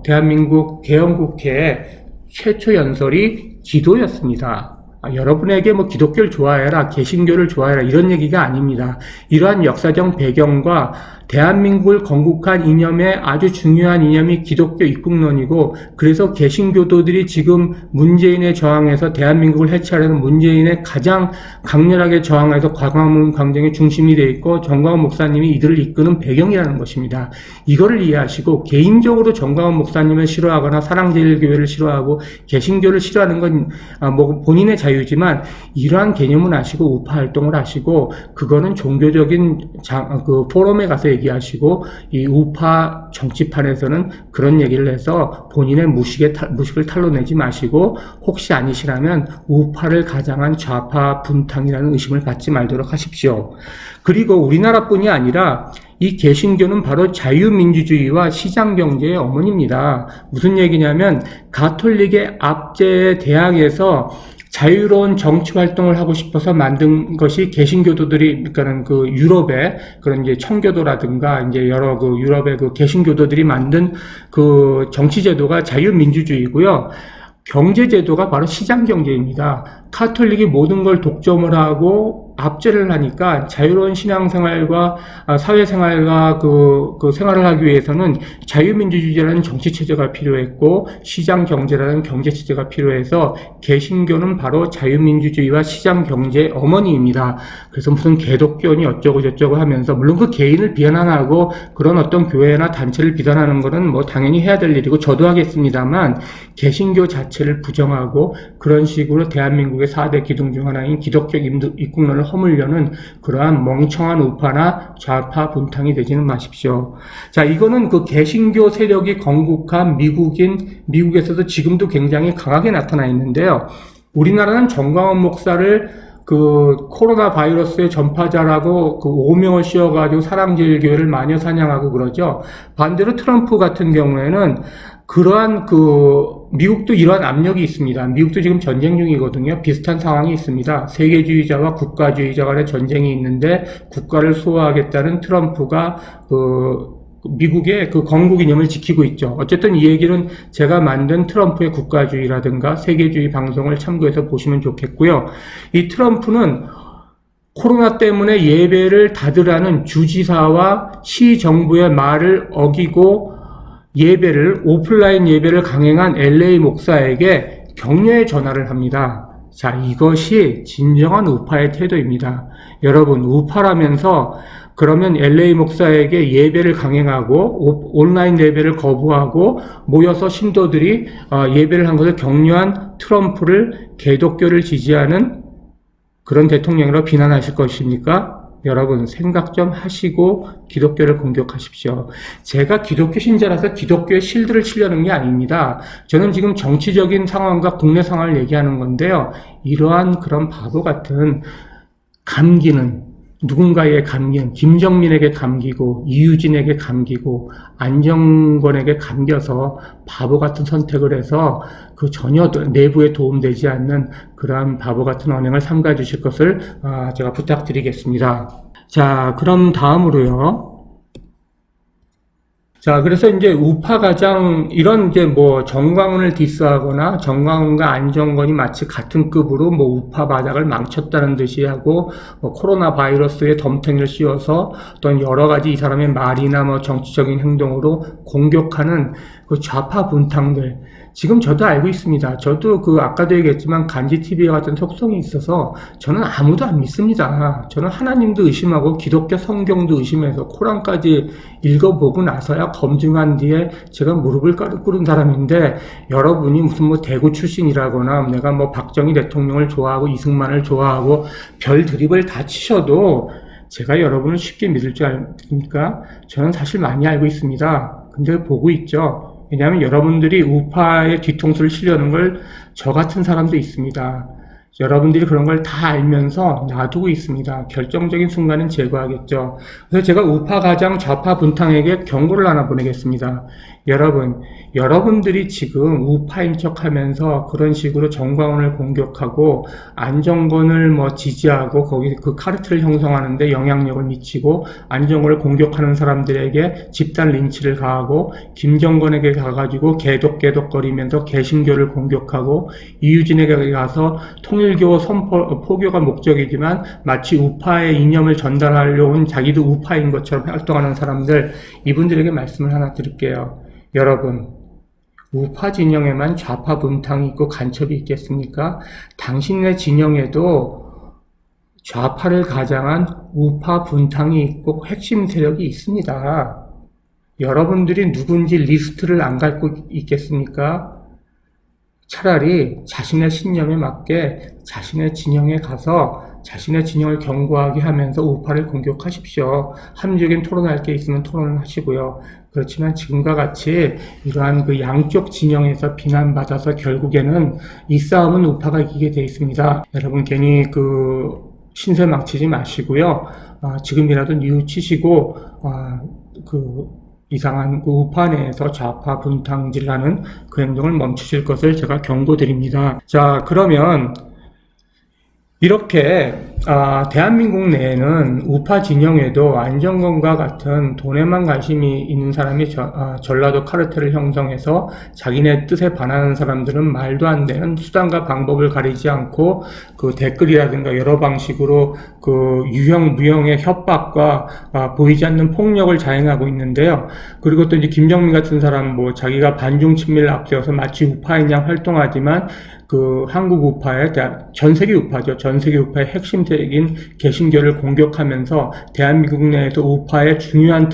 대한민국 개헌국회의 최초 연설이 기도였습니다. 여러분에게 뭐 기독교를 좋아해라, 개신교를 좋아해라 이런 얘기가 아닙니다. 이러한 역사적 배경과 대한민국을 건국한 이념의 아주 중요한 이념이 기독교 입국론이고, 그래서 개신교도들이 지금 문재인에 저항해서 대한민국을 해체하려는 문재인에 가장 강렬하게 저항해서 광화문 광장의 중심이 되어 있고 정광훈 목사님이 이들을 이끄는 배경이라는 것입니다. 이거를 이해하시고, 개인적으로 정광훈 목사님을 싫어하거나 사랑제일교회를 싫어하고 개신교를 싫어하는 건 뭐 본인의 자유지만 이러한 개념은 아시고 우파 활동을 하시고, 그거는 종교적인 포럼에 가서 얘기하시고, 이 우파 정치판에서는 그런 얘기를 해서 본인의 무식을 탄로내지 마시고, 혹시 아니시라면 우파를 가장한 좌파 분탕이라는 의심을 갖지 말도록 하십시오. 그리고 우리나라뿐이 아니라 이 개신교는 바로 자유민주주의와 시장경제의 어머니입니다. 무슨 얘기냐면 가톨릭의 압제에 대항해서 자유로운 정치 활동을 하고 싶어서 만든 것이 개신교도들이, 그러니까는 유럽의 그런 이제 청교도라든가 이제 여러 유럽의 개신교도들이 만든 정치제도가 자유민주주의고요. 경제제도가 바로 시장경제입니다. 카톨릭이 모든 걸 독점을 하고 압제를 하니까 자유로운 신앙생활과 사회생활과 생활을 하기 위해서는 자유민주주의라는 정치체제가 필요했고 시장경제라는 경제체제가 필요해서 개신교는 바로 자유민주주의와 시장경제의 어머니입니다. 그래서 무슨 개독교니 어쩌고 저쩌고 하면서, 물론 그 개인을 비난하고 그런 어떤 교회나 단체를 비난하는 것은 뭐 당연히 해야 될 일이고 저도 하겠습니다만, 개신교 자체를 부정하고 그런 식으로 대한민국의 4대 기둥 중 하나인 기독교 입국론을 허물려는 그러한 멍청한 우파나 좌파 분탕이 되지는 마십시오. 자, 이거는 개신교 세력이 건국한 미국에서도 지금도 굉장히 강하게 나타나 있는데요. 우리나라는 정광훈 목사를 코로나 바이러스의 전파자라고 오명을 씌워가지고 사랑제일교회를 마녀 사냥하고 그러죠. 반대로 트럼프 같은 경우에는 그러한 미국도 이러한 압력이 있습니다. 미국도 지금 전쟁 중이거든요. 비슷한 상황이 있습니다. 세계주의자와 국가주의자 간의 전쟁이 있는데 국가를 수호하겠다는 트럼프가 미국의 건국 이념을 지키고 있죠. 어쨌든 이 얘기는 제가 만든 트럼프의 국가주의라든가 세계주의 방송을 참고해서 보시면 좋겠고요. 이 트럼프는 코로나 때문에 예배를 닫으라는 주지사와 시정부의 말을 어기고 오플라인 예배를 강행한 LA 목사에게 격려의 전화를 합니다. 자, 이것이 진정한 우파의 태도입니다. 여러분, 우파라면서 그러면 LA 목사에게 예배를 강행하고 온라인 예배를 거부하고 모여서 신도들이 예배를 한 것을 격려한 트럼프를 개독교를 지지하는 그런 대통령이라고 비난하실 것입니까? 여러분, 생각 좀 하시고 기독교를 공격하십시오. 제가 기독교 신자라서 기독교의 실드를 치려는 게 아닙니다. 저는 지금 정치적인 상황과 국내 상황을 얘기하는 건데요. 이러한 그런 바보 같은 누군가에게 감기는, 김정민에게 감기고 이유진에게 감기고 안정권에게 감겨서 바보 같은 선택을 해서 전혀 내부에 도움되지 않는 그러한 바보 같은 언행을 삼가 주실 것을 제가 부탁드리겠습니다. 자, 그럼 다음으로요. 자, 그래서 이제 우파 가장 이런 이제 뭐 정광훈을 디스하거나 정광훈과 안정권이 마치 같은 급으로 뭐 우파 바닥을 망쳤다는 듯이 하고 뭐 코로나 바이러스에 덤탱이를 씌워서 어떤 여러 가지 이 사람의 말이나 뭐 정치적인 행동으로 공격하는 그 좌파 분탕들. 지금 저도 알고 있습니다. 저도 그 아까도 얘기했지만 간지 TV와 같은 속성이 있어서 저는 아무도 안 믿습니다. 저는 하나님도 의심하고 기독교 성경도 의심해서 코란까지 읽어보고 나서야 검증한 뒤에 제가 무릎을 꿇은 사람인데, 여러분이 무슨 뭐 대구 출신이라거나 내가 뭐 박정희 대통령을 좋아하고 이승만을 좋아하고 별 드립을 다 치셔도 제가 여러분을 쉽게 믿을 줄 아십니까? 저는 사실 많이 알고 있습니다. 근데 보고 있죠. 왜냐하면 여러분들이 우파의 뒤통수를 치려는 걸 저 같은 사람도 있습니다. 여러분들이 그런 걸 다 알면서 놔두고 있습니다. 결정적인 순간은 제거하겠죠. 그래서 제가 우파 가장 좌파 분탕에게 경고를 하나 보내겠습니다. 여러분들이 지금 우파인 척 하면서 그런 식으로 정광훈을 공격하고 안정권을 뭐 지지하고 거기 그 카르텔을 형성하는데 영향력을 미치고 안정권을 공격하는 사람들에게 집단 린치를 가하고 김정권에게 가가지고 개독거리면서 개신교를 공격하고 이유진에게 가서 통일교 포교가 목적이지만 마치 우파의 이념을 전달하려고 온 자기도 우파인 것처럼 활동하는 사람들, 이분들에게 말씀을 하나 드릴게요. 여러분, 우파 진영에만 좌파 분탕이 있고 간첩이 있겠습니까? 당신네 진영에도 좌파를 가장한 우파 분탕이 있고 핵심 세력이 있습니다. 여러분들이 누군지 리스트를 안 갖고 있겠습니까? 차라리 자신의 신념에 맞게 자신의 진영에 가서 자신의 진영을 견고하게 하면서 우파를 공격하십시오. 합리적인 토론할 게 있으면 토론을 하시고요. 그렇지만 지금과 같이 이러한 그 양쪽 진영에서 비난받아서 결국에는 이 싸움은 우파가 이기게 돼 있습니다. 여러분 괜히 그 신세 망치지 마시고요. 지금이라도 뉘우치시고 이상한 그 우파 내에서 좌파 분탕질하는 그 행동을 멈추실 것을 제가 경고드립니다. 자, 그러면 이렇게 대한민국 내에는 우파 진영에도 안정권과 같은 돈에만 관심이 있는 사람이 전라도 카르텔을 형성해서 자기네 뜻에 반하는 사람들은 말도 안 되는 수단과 방법을 가리지 않고 그 댓글이라든가 여러 방식으로 그 유형 무형의 협박과 보이지 않는 폭력을 자행하고 있는데요. 그리고 또 이제 김정민 같은 사람 뭐 자기가 반중 친밀을 앞세워서 마치 우파인 양 활동하지만 그 한국 우파의 전 세계 우파죠. 전 세계 우파의 핵심 세력인 개신교를 공격하면서 대한민국 내에서 우파의 중요한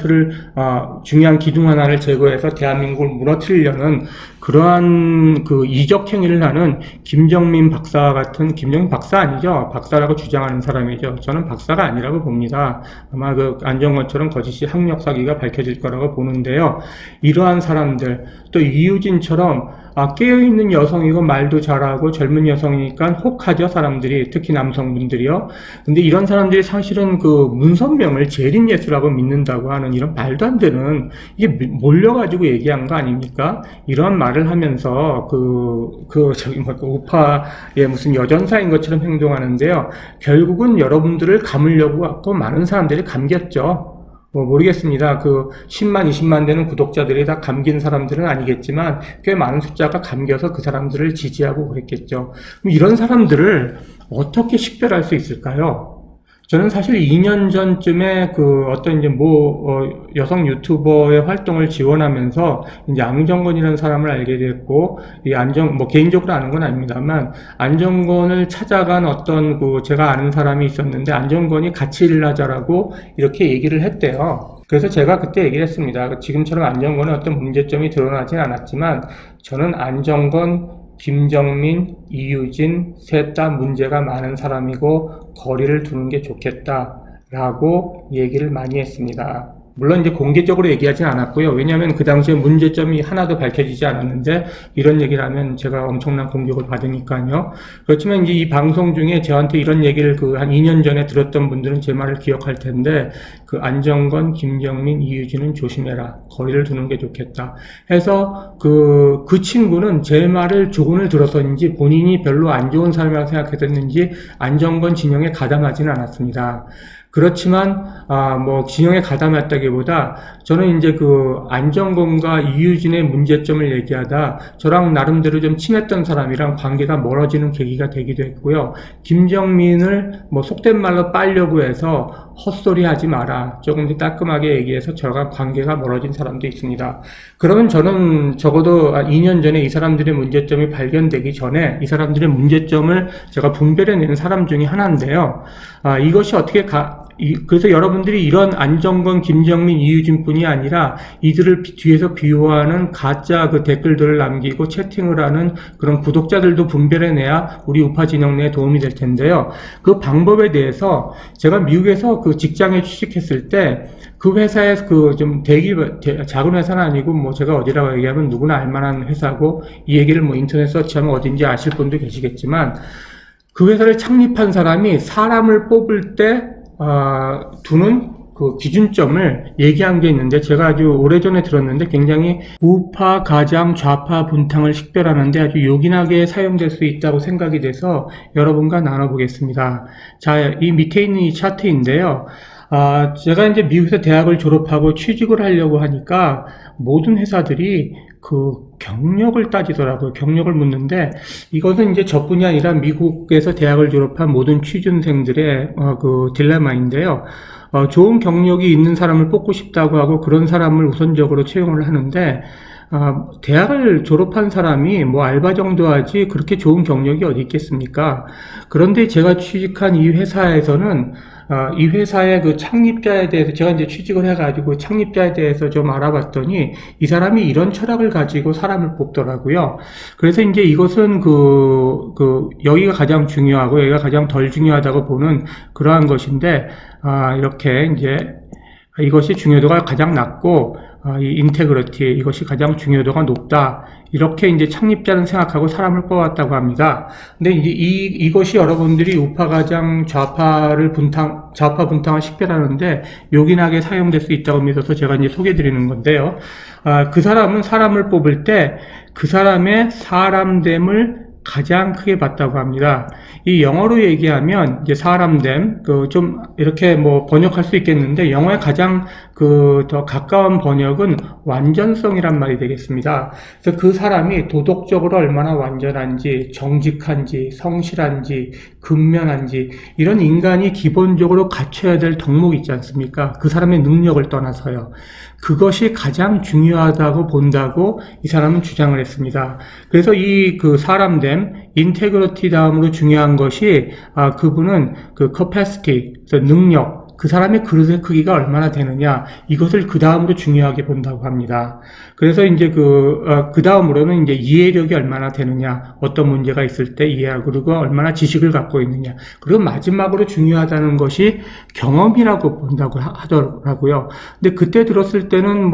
중요한 기둥 하나를 제거해서 대한민국을 무너뜨리려는 그러한 그 이적 행위를 하는 김정민 박사와 같은, 김정민 박사 아니죠? 박사라고 주장하는 사람이죠. 저는 박사가 아니라고 봅니다. 아마 그 안정권처럼 거짓이 학력 사기가 밝혀질 거라고 보는데요. 이러한 사람들, 또 이유진처럼 깨어있는 여성이고 말도 잘하고 젊은 여성이니까 혹하죠, 사람들이. 특히 남성분들이요. 근데 이런 사람들이 사실은 그 문선명을 재림 예수라고 믿는다고 하는 이런 말도 안 되는, 이게 몰려가지고 얘기한 거 아닙니까? 이런 말을 하면서 우파의 무슨 여전사인 것처럼 행동하는데요. 결국은 여러분들을 감으려고 하고 많은 사람들이 감겼죠. 모르겠습니다. 10만, 20만 되는 구독자들이 다 감긴 사람들은 아니겠지만 꽤 많은 숫자가 감겨서 그 사람들을 지지하고 그랬겠죠. 그럼 이런 사람들을 어떻게 식별할 수 있을까요? 저는 사실 2년 전쯤에 어떤 이제 여성 유튜버의 활동을 지원하면서 이제 안정권이라는 사람을 알게 됐고, 개인적으로 아는 건 아닙니다만, 안정권을 찾아간 어떤 제가 아는 사람이 있었는데, 안정권이 같이 일을 하자라고 이렇게 얘기를 했대요. 그래서 제가 그때 얘기를 했습니다. 지금처럼 안정권의 어떤 문제점이 드러나진 않았지만, 저는 안정권, 김정민, 이유진 셋 다 문제가 많은 사람이고 거리를 두는 게 좋겠다라고 얘기를 많이 했습니다. 물론 이제 공개적으로 얘기하진 않았고요. 왜냐하면 그 당시에 문제점이 하나도 밝혀지지 않았는데 이런 얘기를 하면 제가 엄청난 공격을 받으니까요. 그렇지만 이제 이 방송 중에 저한테 이런 얘기를 한 2년 전에 들었던 분들은 제 말을 기억할 텐데, 안정권, 김정민, 이유진은 조심해라. 거리를 두는 게 좋겠다. 해서 그 친구는 제 말을 조언을 들어서인지 본인이 별로 안 좋은 사람이라고 생각했는지 안정권 진영에 가담하지는 않았습니다. 그렇지만 뭐 진영에 가담했다기보다 저는 이제 그 안정권과 이유진의 문제점을 얘기하다 저랑 나름대로 좀 친했던 사람이랑 관계가 멀어지는 계기가 되기도 했고요. 김정민을 뭐 속된 말로 빨려고 해서 헛소리 하지 마라, 조금 더 따끔하게 얘기해서 저랑 관계가 멀어진 사람도 있습니다. 그러면 저는 적어도 2년 전에 이 사람들의 문제점이 발견되기 전에 이 사람들의 문제점을 제가 분별해내는 사람 중에 하나인데요. 이것이 어떻게 그래서 여러분들이 이런 안정권, 김정민, 이유진 뿐이 아니라 이들을 뒤에서 비호하는 가짜 그 댓글들을 남기고 채팅을 하는 그런 구독자들도 분별해내야 우리 우파 진영 내에 도움이 될 텐데요. 그 방법에 대해서 제가 미국에서 그 직장에 취직했을 때 그 회사에서 그 좀 작은 회사는 아니고 뭐 제가 어디라고 얘기하면 누구나 알만한 회사고, 이 얘기를 뭐 인터넷 서치하면 어딘지 아실 분도 계시겠지만 그 회사를 창립한 사람이 사람을 뽑을 때 두는 그 기준점을 얘기한 게 있는데, 제가 아주 오래전에 들었는데 굉장히 우파, 가장, 좌파 분탕을 식별하는데 아주 요긴하게 사용될 수 있다고 생각이 돼서 여러분과 나눠보겠습니다. 자, 이 밑에 있는 이 차트인데요. 제가 이제 미국에서 대학을 졸업하고 취직을 하려고 하니까 모든 회사들이 그 경력을 따지더라고요. 경력을 묻는데, 이것은 이제 저뿐이 아니라 미국에서 대학을 졸업한 모든 취준생들의 그 딜레마인데요. 좋은 경력이 있는 사람을 뽑고 싶다고 하고 그런 사람을 우선적으로 채용을 하는데, 대학을 졸업한 사람이 뭐 알바 정도 하지 그렇게 좋은 경력이 어디 있겠습니까? 그런데 제가 취직한 이 회사에서는 이 회사의 그 창립자에 대해서 제가 이제 취직을 해가지고 창립자에 대해서 좀 알아봤더니 이 사람이 이런 철학을 가지고 사람을 뽑더라고요. 그래서 이제 이것은 여기가 가장 중요하고 여기가 가장 덜 중요하다고 보는 그러한 것인데, 이렇게 이제 이것이 중요도가 가장 낮고 이 인테그리티, 이것이 가장 중요도가 높다, 이렇게 이제 창립자는 생각하고 사람을 뽑았다고 합니다. 근데 이제 이것이 여러분들이 우파 가장 좌파 분탕을 식별하는데 요긴하게 사용될 수 있다고 믿어서 제가 이제 소개해 드리는 건데요. 그 사람은 사람을 뽑을 때 그 사람의 사람됨을 가장 크게 봤다고 합니다. 이 영어로 얘기하면 이제 사람됨, 좀 이렇게 뭐 번역할 수 있겠는데, 영어에 가장 더 가까운 번역은 완전성이란 말이 되겠습니다. 그래서 그 사람이 도덕적으로 얼마나 완전한지, 정직한지, 성실한지, 근면한지, 이런 인간이 기본적으로 갖춰야 될 덕목이 있지 않습니까? 그 사람의 능력을 떠나서요. 그것이 가장 중요하다고 본다고 이 사람은 주장을 했습니다. 그래서 그 사람됨, 인테그리티 다음으로 중요한 것이 그분은 그 capacity, 능력, 그 사람의 그릇의 크기가 얼마나 되느냐, 이것을 그 다음으로 중요하게 본다고 합니다. 그래서 이제 그 다음으로는 이제 이해력이 얼마나 되느냐, 어떤 문제가 있을 때 이해하고, 그리고 얼마나 지식을 갖고 있느냐, 그리고 마지막으로 중요하다는 것이 경험이라고 본다고 하더라고요. 근데 그때 들었을 때는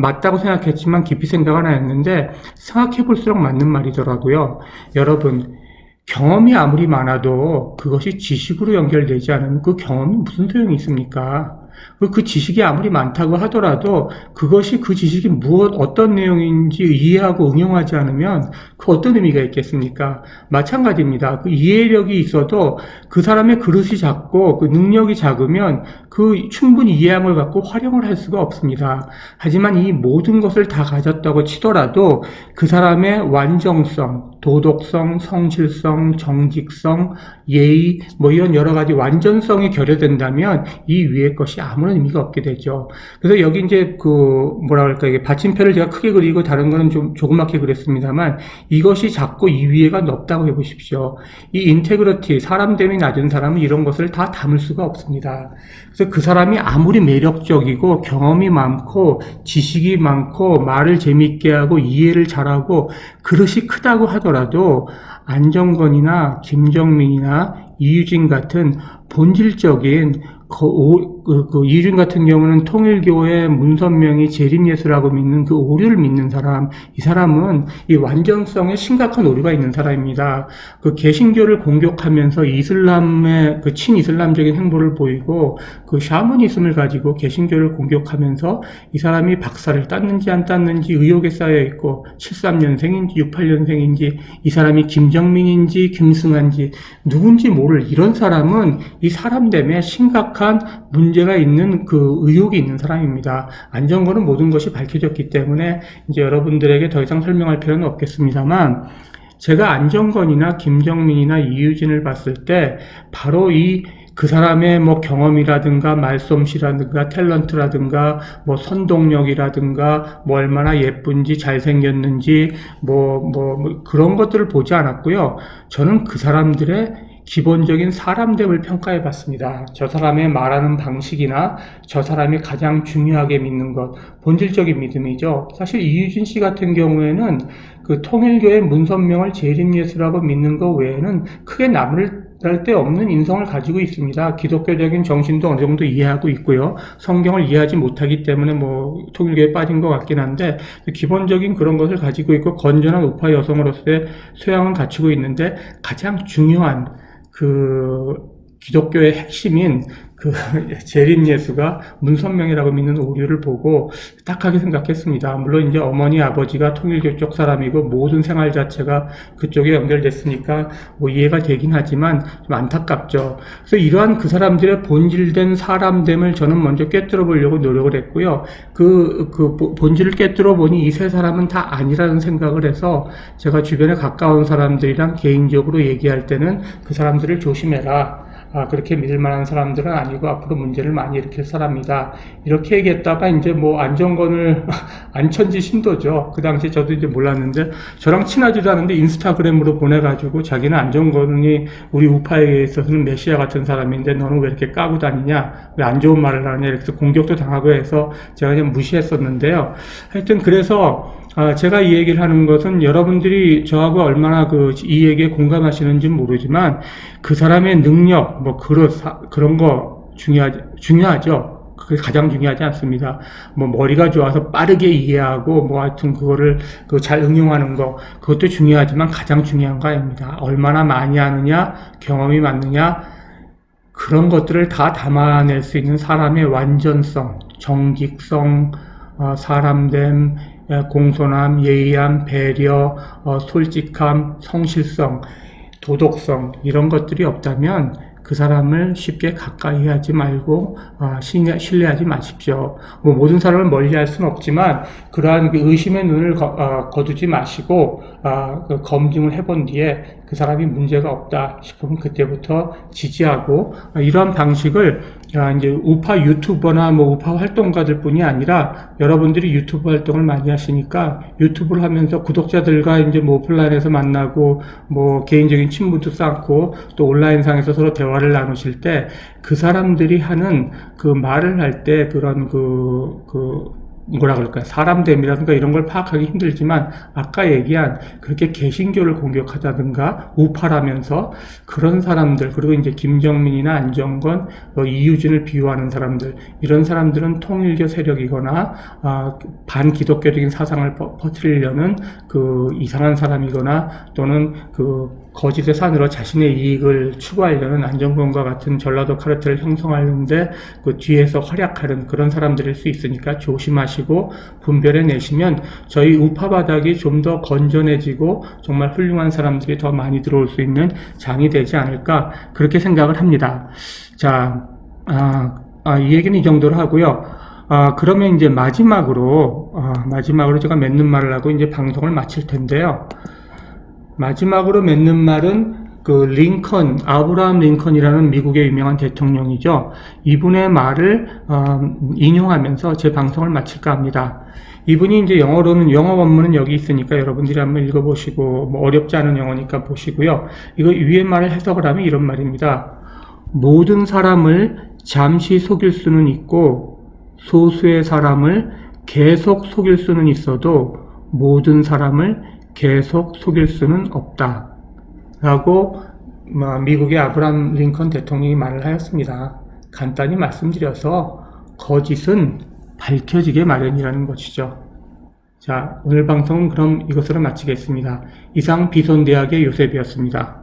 맞다고 생각했지만 깊이 생각은 안 했는데, 생각해 볼수록 맞는 말이더라고요. 여러분, 경험이 아무리 많아도 그것이 지식으로 연결되지 않으면 그 경험이 무슨 소용이 있습니까? 그 지식이 아무리 많다고 하더라도 그것이 그 지식이 어떤 내용인지 이해하고 응용하지 않으면 그 어떤 의미가 있겠습니까? 마찬가지입니다. 그 이해력이 있어도 그 사람의 그릇이 작고 그 능력이 작으면 그 충분히 이해함을 갖고 활용을 할 수가 없습니다. 하지만 이 모든 것을 다 가졌다고 치더라도 그 사람의 완정성, 도덕성, 성실성, 정직성, 예의, 이런 여러 가지 완전성이 결여된다면 이 위의 것이 아무런 의미가 없게 되죠. 그래서 여기 이제 이게 받침표를 제가 크게 그리고 다른 거는 좀 조그맣게 그렸습니다만, 이것이 작고 이 위에가 높다고 해보십시오. 이 인테그리티, 사람됨이 낮은 사람은 이런 것을 다 담을 수가 없습니다. 그래서 그 사람이 아무리 매력적이고 경험이 많고 지식이 많고 말을 재미있게 하고 이해를 잘하고 그릇이 크다고 하더라도 안정권이나 김정민이나 이유진 같은 본질적인 이준 같은 경우는 통일교의 문선명이 재림예수라고 믿는 그 오류를 믿는 사람, 이 사람은 이 완전성에 심각한 오류가 있는 사람입니다. 그 개신교를 공격하면서 이슬람의 그 친이슬람적인 행보를 보이고 그 샤머니즘을 가지고 개신교를 공격하면서 이 사람이 박사를 땄는지 안 땄는지 의혹에 쌓여 있고 73년생인지 68년생인지 이 사람이 김정민인지 김승한지 누군지 모를 이런 사람은 이 사람 때문에 심각한 문제가 있는 그 의혹이 있는 사람입니다. 안정권은 모든 것이 밝혀졌기 때문에 이제 여러분들에게 더 이상 설명할 필요는 없겠습니다만 제가 안정권이나 김정민이나 이유진을 봤을 때 바로 그 사람의 뭐 경험이라든가 말솜씨라든가 탤런트라든가 뭐 선동력이라든가 뭐 얼마나 예쁜지 잘생겼는지 뭐 그런 것들을 보지 않았고요. 저는 그 사람들의 기본적인 사람됨을 평가해 봤습니다. 저 사람의 말하는 방식이나 저 사람이 가장 중요하게 믿는 것, 본질적인 믿음이죠. 사실 이유진 씨 같은 경우에는 그 통일교의 문선명을 재림예수라고 믿는 것 외에는 크게 남을 데 없는 인성을 가지고 있습니다. 기독교적인 정신도 어느 정도 이해하고 있고요. 성경을 이해하지 못하기 때문에 뭐 통일교에 빠진 것 같긴 한데 기본적인 그런 것을 가지고 있고 건전한 우파 여성으로서의 소양은 갖추고 있는데 가장 중요한 그 기독교의 핵심인 그 재림예수가 문선명이라고 믿는 오류를 보고 딱하게 생각했습니다. 물론 이제 어머니 아버지가 통일교 쪽 사람이고 모든 생활 자체가 그쪽에 연결됐으니까 뭐 이해가 되긴 하지만 좀 안타깝죠. 그래서 이러한 그 사람들의 본질된 사람됨을 저는 먼저 꿰뚫어 보려고 노력을 했고요. 그 본질을 꿰뚫어 보니 이 세 사람은 다 아니라는 생각을 해서 제가 주변에 가까운 사람들이랑 개인적으로 얘기할 때는 그 사람들을 조심해라. 그렇게 믿을 만한 사람들은 아니고 앞으로 문제를 많이 일으킬 사람이다. 이렇게 얘기했다가 이제 뭐 안정권을 안천지 신도죠. 그 당시에 저도 이제 몰랐는데 저랑 친하지도 않은데 인스타그램으로 보내가지고 자기는 안정권이 우리 우파에 있어서는 메시아 같은 사람인데 너는 왜 이렇게 까고 다니냐? 왜 안 좋은 말을 하냐? 이렇게 공격도 당하고 해서 제가 그냥 무시했었는데요. 하여튼 그래서 제가 이 얘기를 하는 것은 여러분들이 저하고 얼마나 이 얘기에 공감하시는지는 모르지만 그 사람의 능력, 뭐 그런 거 중요하죠. 그게 가장 중요하지 않습니다. 뭐 머리가 좋아서 빠르게 이해하고 뭐 하여튼 그거를 잘 응용하는 거 그것도 중요하지만 가장 중요한 거 아닙니다. 얼마나 많이 하느냐, 경험이 많느냐 그런 것들을 다 담아낼 수 있는 사람의 완전성, 정직성, 사람됨, 공손함, 예의함, 배려, 솔직함, 성실성, 도덕성 이런 것들이 없다면 그 사람을 쉽게 가까이 하지 말고 신뢰하지 마십시오. 뭐 모든 사람을 멀리할 수는 없지만 그러한 의심의 눈을 거두지 마시고 검증을 해본 뒤에 그 사람이 문제가 없다 싶으면 그때부터 지지하고 이러한 방식을 이제 우파 유튜버나 뭐 우파 활동가들 뿐이 아니라 여러분들이 유튜브 활동을 많이 하시니까 유튜브를 하면서 구독자들과 이제 뭐 오프라인에서 만나고 뭐 개인적인 친분도 쌓고 또 온라인상에서 서로 대화를 나누실 때 그 사람들이 하는 그 말을 할 때 그런 뭐라 그럴까요? 사람됨이라든가 이런 걸 파악하기 힘들지만 아까 얘기한 그렇게 개신교를 공격하다든가 우파라면서 그런 사람들 그리고 이제 김정민이나 안정권, 이유진을 비유하는 사람들 이런 사람들은 통일교 세력이거나 반기독교적인 사상을 퍼뜨리려는 그 이상한 사람이거나 또는 거짓의 산으로 자신의 이익을 추구하려는 안정권과 같은 전라도 카르텔을 형성하는데 그 뒤에서 활약하는 그런 사람들일 수 있으니까 조심하시고 분별해 내시면 저희 우파 바닥이 좀 더 건전해지고 정말 훌륭한 사람들이 더 많이 들어올 수 있는 장이 되지 않을까 그렇게 생각을 합니다. 자, 이 얘기는 이 정도로 하고요. 그러면 이제 마지막으로 제가 맺는 말을 하고 이제 방송을 마칠 텐데요. 마지막으로 맺는 말은 아브라함 링컨이라는 미국의 유명한 대통령이죠. 이분의 말을 인용하면서 제 방송을 마칠까 합니다. 이분이 이제 영어 원문은 여기 있으니까 여러분들이 한번 읽어보시고 뭐 어렵지 않은 영어니까 보시고요. 이거 위에 말을 해석을 하면 이런 말입니다. 모든 사람을 잠시 속일 수는 있고 소수의 사람을 계속 속일 수는 있어도 모든 사람을 계속 속일 수는 없다. 라고 미국의 아브라함 링컨 대통령이 말을 하였습니다. 간단히 말씀드려서 거짓은 밝혀지게 마련이라는 것이죠. 자, 오늘 방송은 그럼 이것으로 마치겠습니다. 이상 비손대학의 요셉이었습니다.